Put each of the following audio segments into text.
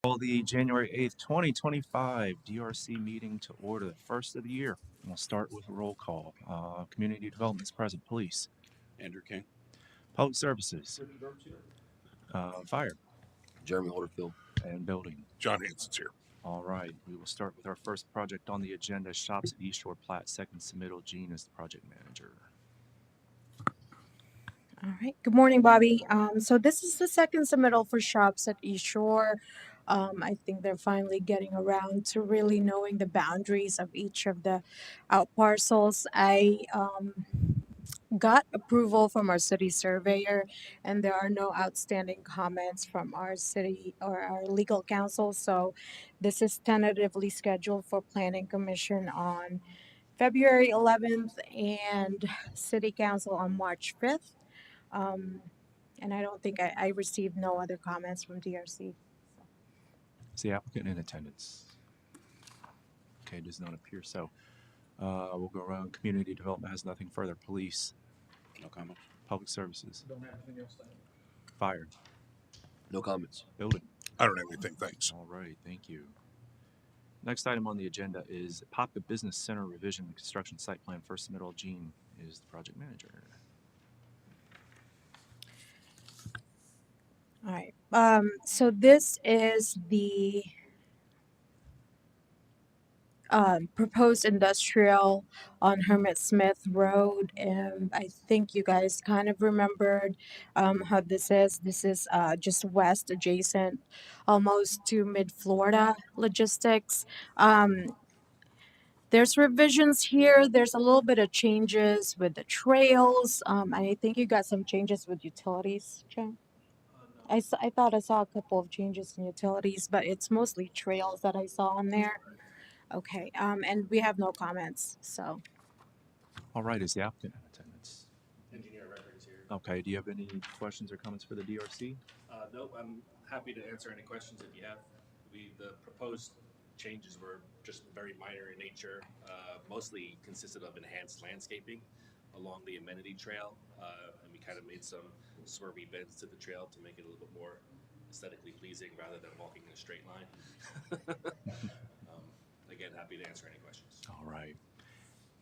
Call the January 8th, 2025 DRC meeting to order, the first of the year. We'll start with a roll call. Community Development is present. Police. Andrew King. Public Services. Fire. Jeremy Holderfield. And Building. John Hanson's here. All right. We will start with our first project on the agenda, Shops at East Shore Platte. Second submittal, Gene is the project manager. All right. Good morning, Bobby. So this is the second submittal for Shops at East Shore. I think they're finally getting around to really knowing the boundaries of each of the out parcels. I got approval from our city surveyor, and there are no outstanding comments from our city or our legal counsel. So this is tentatively scheduled for Planning Commission on February 11th and City Council on March 5th. And I don't think I received no other comments from DRC. Is the applicant in attendance? Okay, does not appear so. We'll go around. Community Development has nothing further. Police. No comment. Public Services. Don't have anything else to add. Fire. No comments. Building. I don't have anything, thanks. All right, thank you. Next item on the agenda is Apopka Business Center revision and construction site plan. First submittal, Gene is the project manager. All right. So this is the proposed industrial on Hermit Smith Road. And I think you guys kind of remembered how this is. This is just west adjacent almost to Mid-Florida Logistics. There's revisions here. There's a little bit of changes with the trails. I think you got some changes with utilities, Jen. I thought I saw a couple of changes in utilities, but it's mostly trails that I saw on there. Okay, and we have no comments, so. All right, is the applicant in attendance? Engineer records here. Okay, do you have any questions or comments for the DRC? Nope, I'm happy to answer any questions if you have. The proposed changes were just very minor in nature, mostly consisted of enhanced landscaping along the amenity trail, and we kind of made some swervy bends to the trail to make it a little bit more aesthetically pleasing rather than walking in a straight line. Again, happy to answer any questions. All right.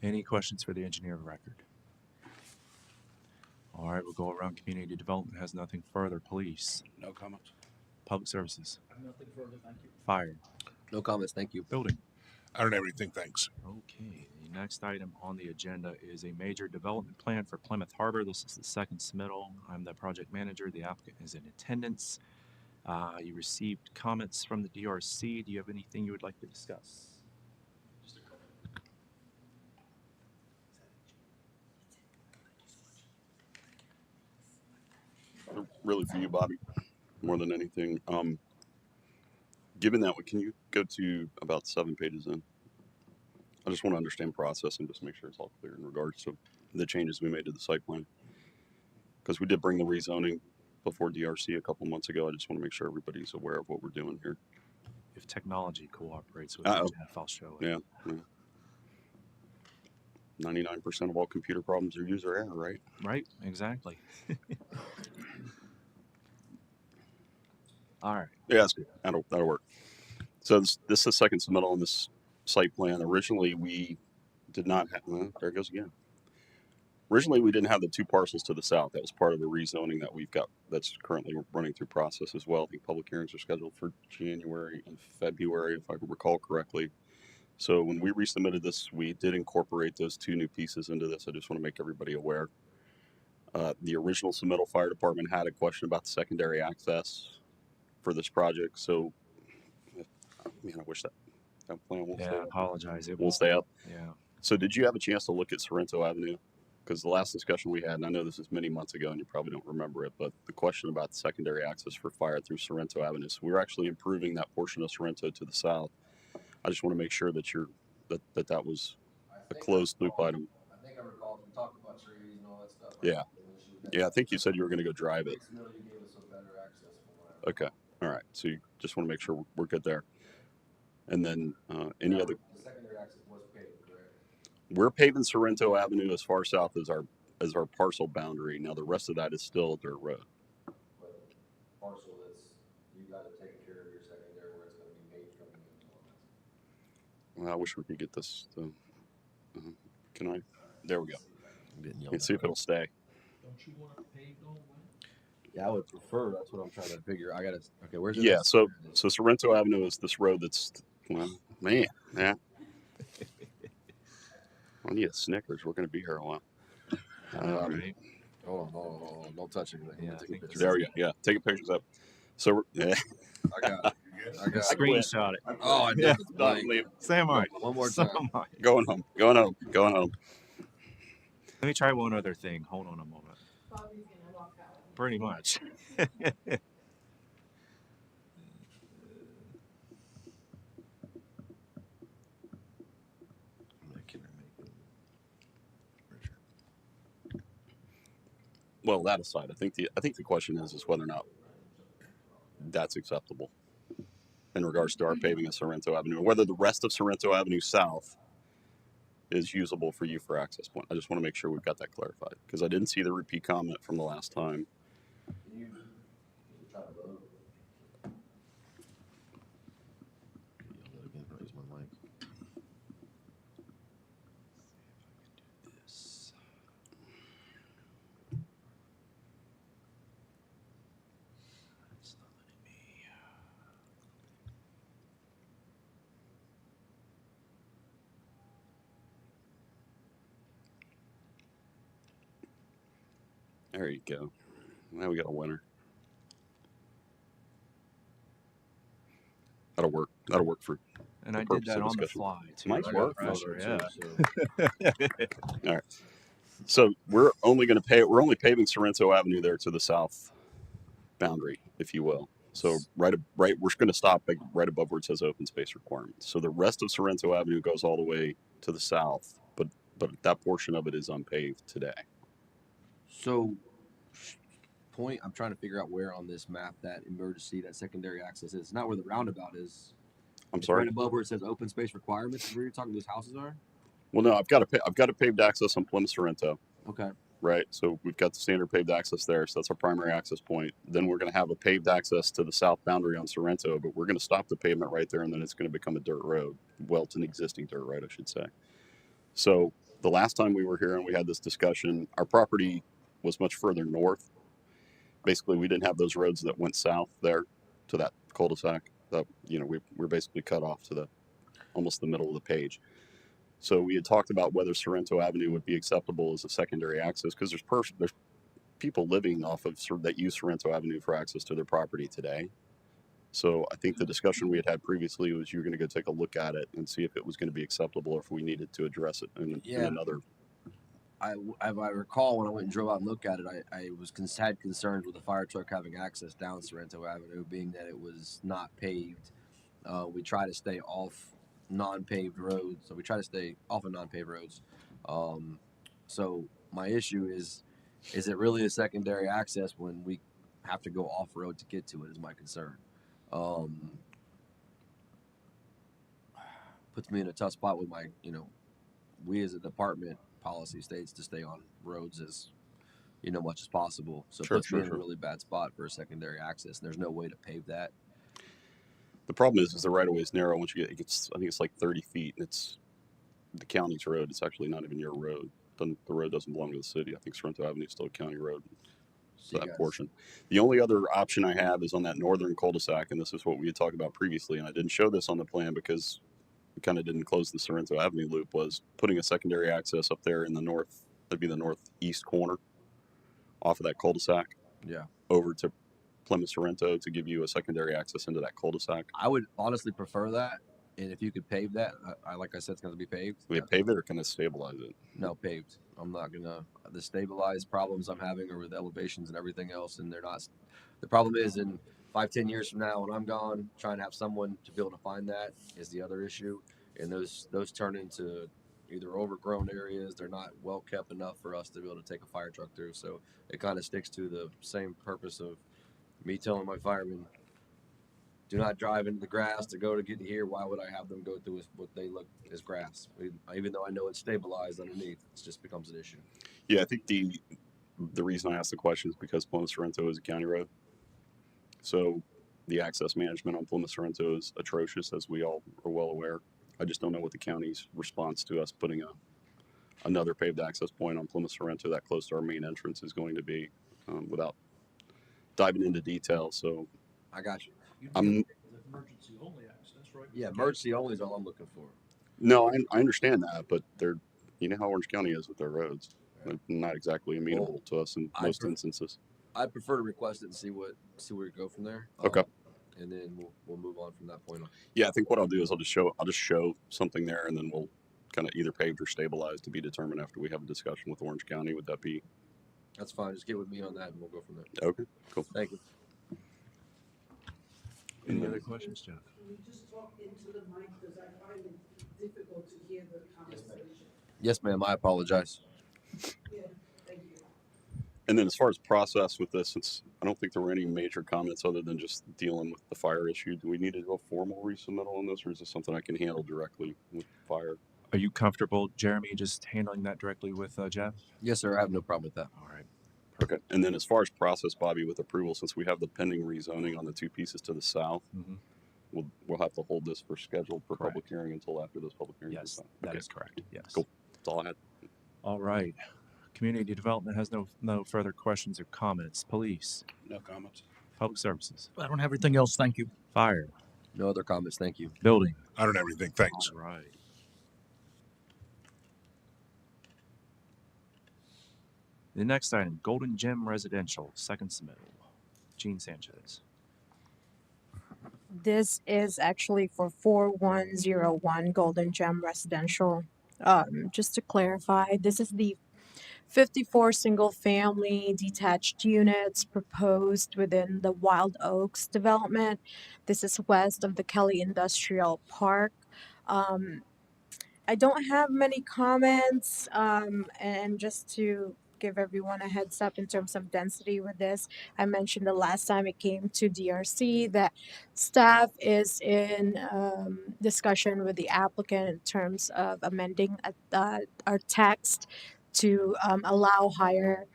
Any questions for the engineer of record? All right, we'll go around. Community Development has nothing further. Police. No comments. Public Services. I have nothing further, thank you. Fire. No comments. Thank you. Building. I don't have anything, thanks. Okay, the next item on the agenda is a major development plan for Plymouth Harbor. This is the second submittal. I'm the project manager. The applicant is in attendance. You received comments from the DRC. Do you have anything you would like to discuss? Really for you, Bobby, more than anything. Given that, can you go to about 7 pages in? I just want to understand process and just make sure it's all clear in regards to the changes we made to the site plan. Because we did bring the rezoning before DRC a couple months ago. I just want to make sure everybody's aware of what we're doing here. If technology cooperates with it, I'll show it. Yeah. 99% of all computer problems are user error, right? Right, exactly. All right. Yeah, that's good. That'll work. So this is the second submittal on this site plan. Originally, we did not have, there it goes again. Originally, we didn't have the two parcels to the south. That was part of the rezoning that we've got that's currently running through process as well. I think public hearings are scheduled for January and February, if I recall correctly. So when we resubmitted this, we did incorporate those two new pieces into this. I just want to make everybody aware. The original submittal fire department had a question about the secondary access for this project. So, man, I wish that plan won't stay I up. apologize. It Won't stay up. Yeah. So did you have a chance to look at Sorrento Avenue? Because the last discussion we had, and I know this is many months ago and you probably don't remember it, but the question about secondary access for fire through Sorrento Avenue. So we're actually improving that portion of Sorrento to the south. I just want to make sure that that was a closed loop item. I think I recall we talked about trees and all that stuff. Yeah. Yeah, I think you said you were going to go drive it. You gave us a better access from what I Okay. All right. So you just want to make sure we're good there. And then any other? The secondary access was paved, correct? We're paving Sorrento Avenue as far south as our parcel boundary. Now the rest of that is still a dirt road. But the parcel that's you got to take care of your secondary Well, I wish we could get this. Can I? There we go. I'm getting yelled Let's see if it'll stay. Don't you want to pave all the way? Yeah, I would prefer. That's what I'm trying to figure. I gotta. Okay, where's it? Yeah. at? So There it is. so Sorrento Avenue is this road that's, well, man, yeah. I need a Snickers. We're going to be here a while. All right. Hold on. Don't touch anything. Yeah, Let me I take a think picture. There we go. Yeah, taking pictures up. So yeah, I got it. I got it. Screenshot it. Oh, I did. Yeah. It's blank. So am I. One more So time. am I. going home, going home, going home. Let me try one other thing. Hold on a moment. Bobby's gonna walk out. Pretty much. Well, that aside, I think the question is whether or not that's acceptable in regards to our paving of Sorrento Avenue, or whether the rest of Sorrento Avenue South is usable for you for access point. I just want to make sure we've got that clarified because I didn't see the repeat comment from the last time. Can you try to load? Raise my mic. This. It's not letting me. There you go. Now we got a winner. That'll work. That'll work for. And For I did purpose that of on the discussion. fly too. Nice I work. got a photo Pressure, too, yeah. so. So we're only going to pay. We're only paving Sorrento Avenue there to the south boundary, if you will. So right. We're going to stop right above where it says open space requirements. So the rest of Sorrento Avenue goes all the way to the south, but that portion of it is unpaved today. So, point. I'm trying to figure out where on this map that emergency, that secondary access is. It's not where the roundabout is. I'm It's sorry. right above where it says open space requirements. Is where you're talking those houses are. Well, no, I've got a paved access on Plymouth Sorrento. Okay. Right. So we've got the standard paved access there. So that's our primary access point. Then we're going to have a paved access to the south boundary on Sorrento, but we're going to stop the pavement right there, and then it's going to become a dirt road. Well, it's an existing dirt road, I should say. So the last time we were here and we had this discussion, our property was much further north. Basically, we didn't have those roads that went south there to that cul-de-sac. That, we're basically cut off to almost the middle of the page. So we had talked about whether Sorrento Avenue would be acceptable as a secondary access because there's people living off of that use Sorrento Avenue for access to their property today. So I think the discussion we had previously was you were going to go take a look at it and see if it was going to be acceptable or if we needed to address it in another. I recall when I went and drove out and looked at it, I had concerns with the fire truck having access down Sorrento Avenue, being that it was not paved. We try to stay off non-paved roads, so we try to stay off of non-paved roads. So my issue is it really a secondary access when we have to go off road to get to it? Is my concern. Puts me in a tough spot with my, we as a department policy states to stay on roads as much as possible. So it puts me in a really bad spot for a secondary access, and there's no way to pave that. The problem is the right of way is narrow. Once you get, I think it's like 30 feet, and it's the county's road. It's actually not even your road. The road doesn't belong to the city. I think Sorrento Avenue is still a county road. So that portion. The only other option I have is on that northern cul-de-sac, and this is what we had talked about previously, and I didn't show this on the plan because we kind of didn't close the Sorrento Avenue loop, was putting a secondary access up there in the north, that'd be the northeast corner off of that cul-de-sac. Yeah. Over to Plymouth Sorrento to give you a secondary access into that cul-de-sac. I would honestly prefer that. And if you could pave that, like I said, it's going to be paved. We pave it or can it stabilize it? No, paved. I'm not going to. The stabilized problems I'm having are with elevations and everything else, and they're not. The problem is in 5-10 years from now when I'm gone, trying to have someone to be able to find that is the other issue. And those turn into either overgrown areas. They're not well kept enough for us to be able to take a fire truck through. So it kind of sticks to the same purpose of me telling my firemen, do not drive into the grass to go to get here. Why would I have them go through what they look as grass? Even though I know it's stabilized underneath, it just becomes an issue. Yeah, I think the reason I asked the question is because Plymouth Sorrento is a county road. So the access management on Plymouth Sorrento is atrocious, as we all are well aware. I just don't know what the county's response to us putting another paved access point on Plymouth Sorrento that close to our main entrance is going to be, without diving into detail. So I got you. You I'm deal with emergency only access, right? Yeah, Okay. emergency only is all I'm looking for. no, I understand that, but you know how Orange County is with their roads. They're not exactly amenable to us in I'd most pref- instances. I'd prefer to request it and see where we go from there. Okay. And then we'll move on from that point on. Yeah, I think what I'll do is I'll just show something there, and then we'll kind of either paved or stabilized to be determined after we have a discussion with Orange County. Would that be That's fine. Just get with me on that, and we'll go from there. okay? Cool. Thank you. Any other questions, Jeff? Can you just talk into the mic, because I find it difficult to hear the conversation? Yes, ma'am. I apologize. Yeah, thank you. And then as far as process with this, since I don't think there were any major comments other than just dealing with the fire issue, do we need to do a formal resubmittal on this, or is this something I can handle directly with fire? Are you comfortable, Jeremy, just handling that directly with Jeff? Yes, sir. I have no problem with that. All right. Okay. And then as far as process, Bobby, with approval, since we have the pending rezoning on the two pieces to the south, Mm-hmm. we'll have to hold this for scheduled for Correct. public hearing until after those public hearings. Yes, are done. that Okay. is correct. Yes. Cool. That's all I had. All right. Community development has no further questions or comments. Police, No comments. public services, I don't have anything else, thank you. fire, No other comments. Thank you. building. I don't have anything. Thanks. All right. The next item, Golden Gem Residential, second submittal. Gene Sanchez. This is actually for 4101 Golden Gem Residential. Just to clarify, this is the 54 single family detached units proposed within the Wild Oaks development. This is west of the Kelly Industrial Park. Um, I don't have many comments, and just to give everyone a heads up in terms of density with this, I mentioned the last time it came to DRC that staff is in discussion with the applicant in terms of amending our text to allow higher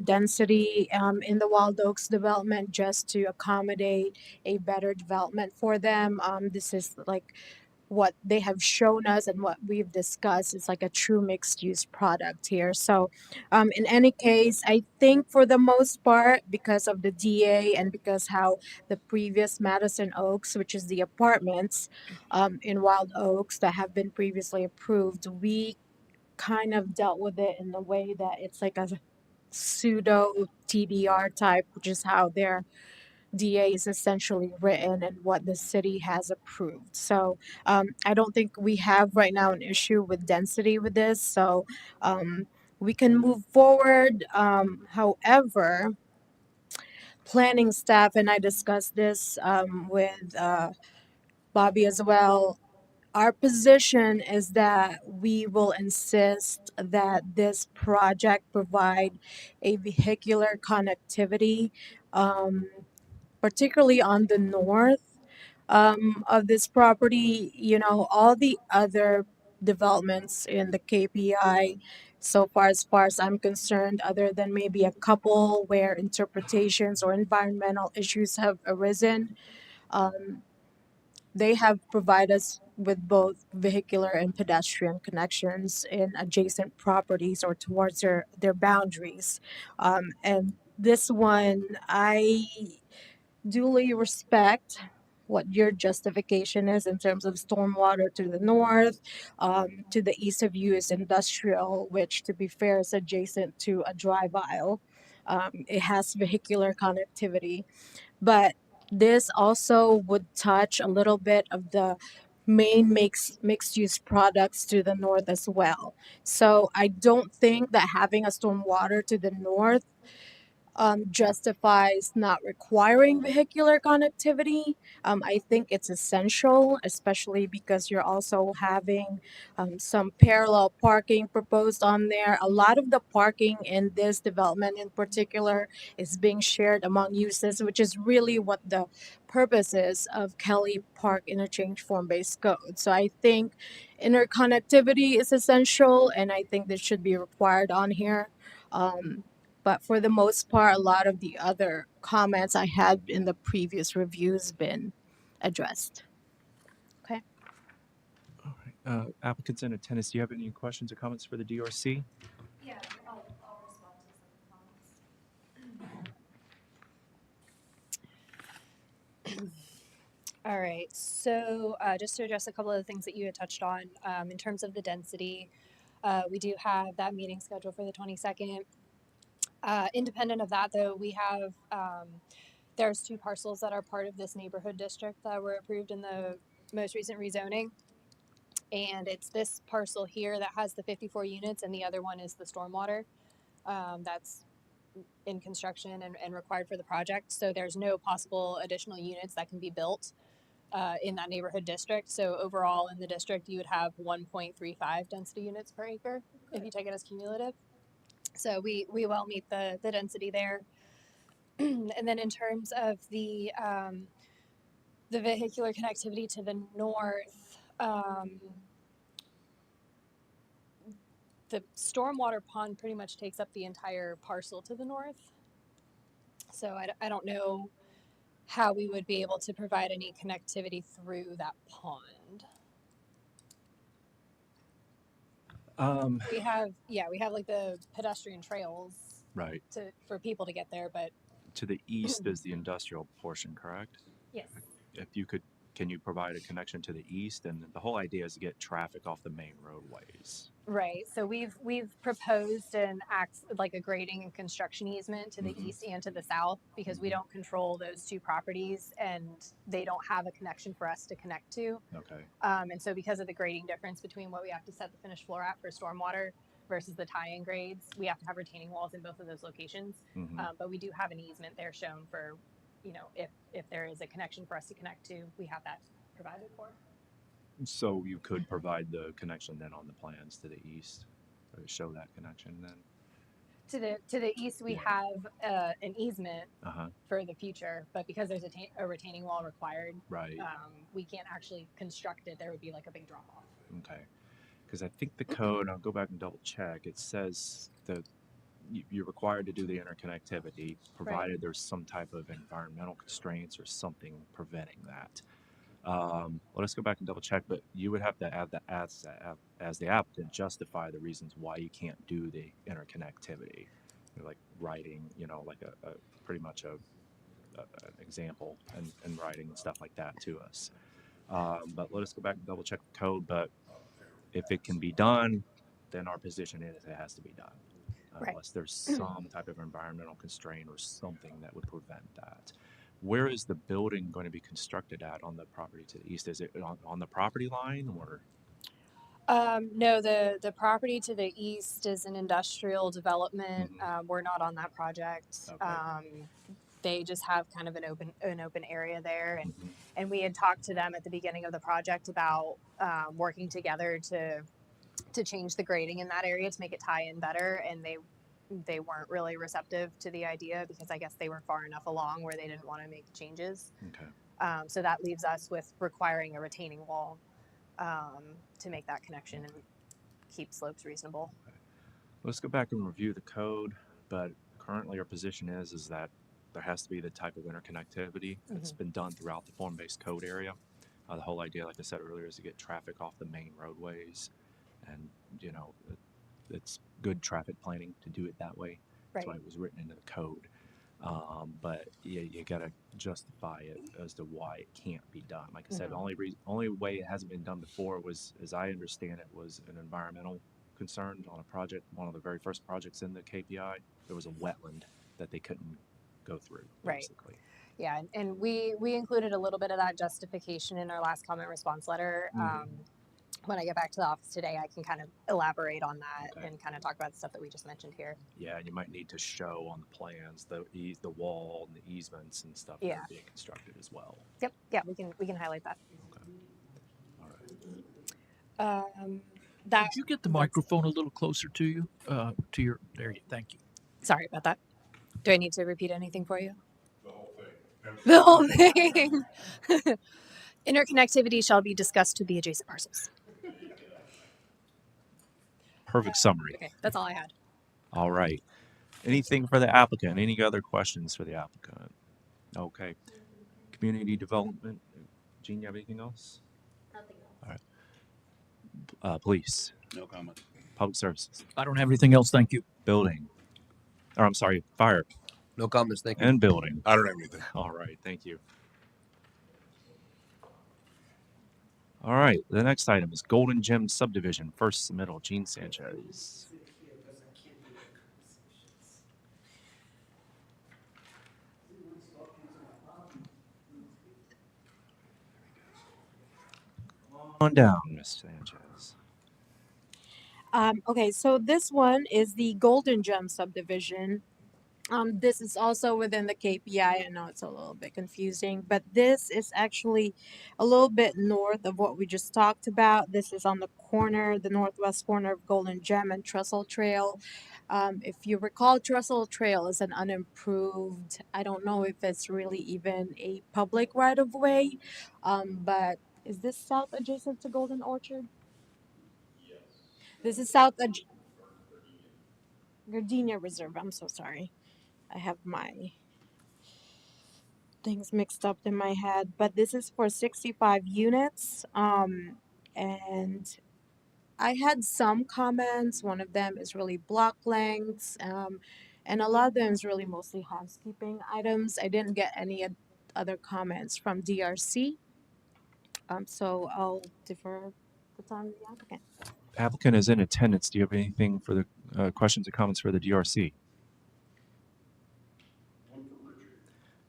density in the Wild Oaks development just to accommodate a better development for them. This is like what they have shown us and what we've discussed is like a true mixed use product here. So, in any case, I think for the most part, because of the DA and because how the previous Madison Oaks, which is the apartments in Wild Oaks that have been previously approved, we kind of dealt with it in the way that it's like a pseudo TDR type, which is how their DA is essentially written and what the city has approved. So I don't think we have right now an issue with density with this. So we can move forward. However, planning staff, and I discussed this with Bobby as well. Our position is that we will insist that this project provide a vehicular connectivity. Um, Particularly on the north of this property. All the other developments in the KPI, so far as I'm concerned, other than maybe a couple where interpretations or environmental issues have arisen, um, they have provided us with both vehicular and pedestrian connections in adjacent properties or towards their boundaries. And this one, I duly respect what your justification is in terms of stormwater to the north. To the east of you is industrial, which, to be fair, is adjacent to a drive aisle. It has vehicular connectivity, but this also would touch a little bit of the main mixed use products to the north as well. So I don't think that having a stormwater to the north justifies not requiring vehicular connectivity. I think it's essential, especially because you're also having some parallel parking proposed on there. A lot of the parking in this development in particular is being shared among uses, which is really what the purpose is of Kelly Park Interchange Form-Based Code. So I think interconnectivity is essential, and I think this should be required on here. But for the most part, a lot of the other comments I had in the previous reviews been addressed. Okay. Applicants in attendance, do you have any questions or comments for the DRC? Yeah, I'll respond to some comments. All right, so just to address a couple of the things that you had touched on, in terms of the density, we do have that meeting scheduled for the 22nd. Independent of that, though, we have there's 2 parcels that are part of this neighborhood district that were approved in the most recent rezoning. And it's this parcel here that has the 54 units, and the other one is the stormwater that's in construction and required for the project. So there's no possible additional units that can be built in that neighborhood district. So overall in the district, you would have 1.35 density units per acre if you take it as cumulative. So we well meet the density there. And then in terms of the vehicular connectivity to the north, the stormwater pond pretty much takes up the entire parcel to the north. So I don't know how we would be able to provide any connectivity through that pond. We have like the pedestrian trails Right. for people to get there, but To the east is the industrial portion, correct? yes. If you could, can you provide a connection to the east? And the whole idea is to get traffic off the main roadways. Right. So we've proposed like a grading and construction easement to the Mhm. east and to the south because we Mhm. don't control those 2 properties and they don't have a connection for us to connect to. Okay. And so because of the grading difference between what we have to set the finished floor at for stormwater versus the tie-in grades, we have to have retaining walls in both of those locations. Mhm. But we do have an easement there shown for, if there is a connection for us to connect to, we have that provided for. So you could provide the connection then on the plans to the east, or show that connection then. To the east, we Yeah. have an easement Uh-huh. for the future, but because there's a retaining wall required, Right. we can't actually construct it. There would be like a big drop off. Okay. Because I think the code, I'll go back and double check, it says that you're required to do the interconnectivity provided there's some type of environmental constraints or something preventing that. Let us go back and double check, but you would have to add that as the applicant justify the reasons why you can't do the interconnectivity. Like writing, like a pretty much an example and writing and stuff like that to us. But let us go back and double check the code. But if it can be done, then our position is it has to be done. Right. Unless there's some type of environmental constraint or something that would prevent that. Where is the building going to be constructed at on the property to the east? Is it on the property line or? No, the property to the east is an industrial development. Mhm. We're not on that project. Okay. They just have kind of an open area there, Mhm. and we had talked to them at the beginning of the project about working together to change the grading in that area to make it tie in better, and they weren't really receptive to the idea because I guess they were far enough along where they didn't want to make changes. Okay. So that leaves us with requiring a retaining wall to make that connection and keep slopes reasonable. Let's go back and review the code, but currently our position is that there has to be the type of interconnectivity that's been done throughout the form-based code area. The whole idea, like I said earlier, is to get traffic off the main roadways, and it's good traffic planning to do it that way. That's why it was written into the code. But you got to justify it as to why it can't be done. Like I said, the only way it hasn't been done before was, as I understand it, was an environmental concern on a project. One of the very first projects in the KPI, there was a wetland that they couldn't go through, basically. Yeah, and we included a little bit of that justification in our last comment response letter. When I get back to the office today, I can kind of elaborate on that and kind of talk about the stuff that we just mentioned here. Yeah, and you might need to show on the plans the wall and the easements and stuff that are being constructed as well. Yep. Yeah, we can highlight that. Okay. All right. Could you get the microphone a little closer to you? There. Thank you. Sorry about that. Do I need to repeat anything for you? The whole thing. Interconnectivity shall be discussed to the adjacent parcels. Perfect summary. Okay, that's all I had. All right. Anything for the applicant? Any other questions for the applicant? Okay. Community development. Gene, you have anything else? Nothing else. All right. Police, No comment. Public Services, I don't have anything else. Thank you. Building, or I'm sorry, Fire No comments. Thank you. and Building. I don't have anything. All right, thank you. All right, the next item is Golden Gem Subdivision, first submittal, Gene Sanchez. Sit here because I can't hear the conversations. Someone's talking to my mom. On down, Ms. Sanchez. Okay, so this one is the Golden Gem subdivision. This is also within the KPI. I know it's a little bit confusing, but this is actually a little bit north of what we just talked about. This is on the corner, the northwest corner of Golden Gem and Trestle Trail. If you recall, Trestle Trail is an unimproved, I don't know if it's really even a public right of way, but is this south adjacent to Golden Orchard? This is south Gardenia Reserve. I'm so sorry. I have my things mixed up in my head, but this is for 65 units. And I had some comments. One of them is really block lengths, and a lot of them is really mostly housekeeping items. I didn't get any other comments from DRC. So I'll defer the time to the applicant. Applicant is in attendance. Do you have anything for the questions or comments for the DRC?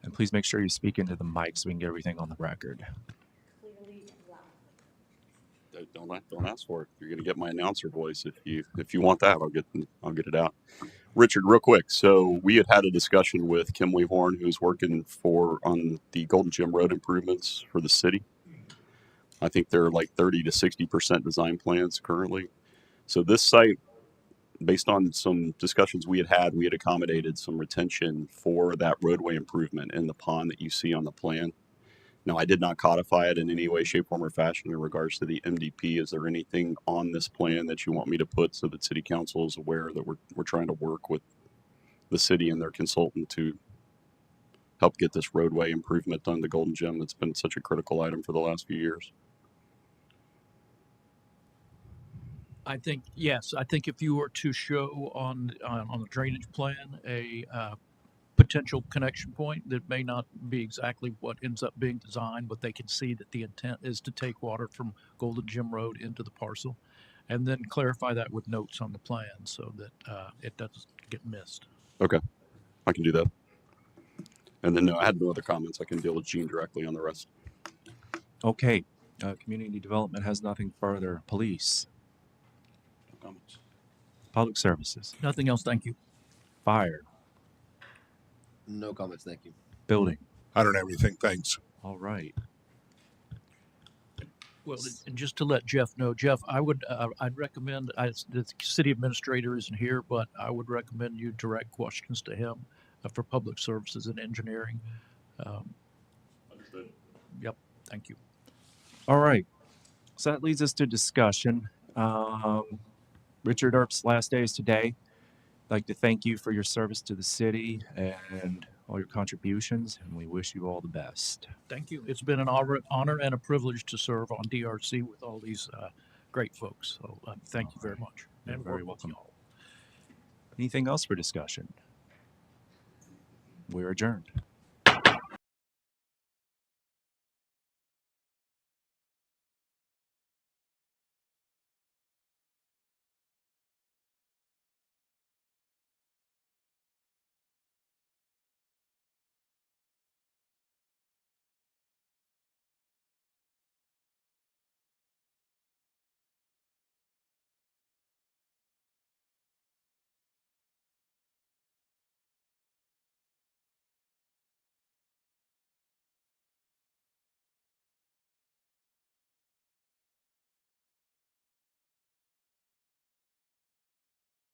And please make sure you speak into the mic so we can get everything on the record. Clearly and loudly. Don't ask for it. You're going to get my announcer voice. If you want that, I'll get it out. Richard, real quick. So we had a discussion with Kimley Horn, who's working on the Golden Gem Road improvements for the city. I think they're like 30 to 60% design plans currently. So this site, based on some discussions we had accommodated some retention for that roadway improvement in the pond that you see on the plan. Now, I did not codify it in any way, shape, form, or fashion in regards to the MDP. Is there anything on this plan that you want me to put so that City Council is aware that we're trying to work with the city and their consultant to help get this roadway improvement done to Golden Gem that's been such a critical item for the last few years? I think yes. I think if you were to show on the drainage plan a potential connection point that may not be exactly what ends up being designed, but they can see that the intent is to take water from Golden Gym Road into the parcel, and then clarify that with notes on the plan so that it doesn't get missed. Okay, I can do that. And then no, I had no other comments. I can deal with Gene directly on the rest. Okay. Community Development has nothing further. Police, No comments. Public Services, Nothing else. Thank you. Fire, No comments. Thank you. Building. I don't have anything. Thanks. All right. Well, and just to let Jeff know, Jeff, I'd recommend, the city administrator isn't here, but I would recommend you direct questions to him for public services and engineering. Understood. Yep. Thank you. All right. So that leads us to discussion. Richard Earp's last day is today. I'd like to thank you for your service to the city and all your contributions, and we wish you all the best. Thank you. It's been an honor and a privilege to serve on DRC with all these great folks. So thank you very much. You're And very work with welcome. y'all. Anything else for discussion? We're adjourned.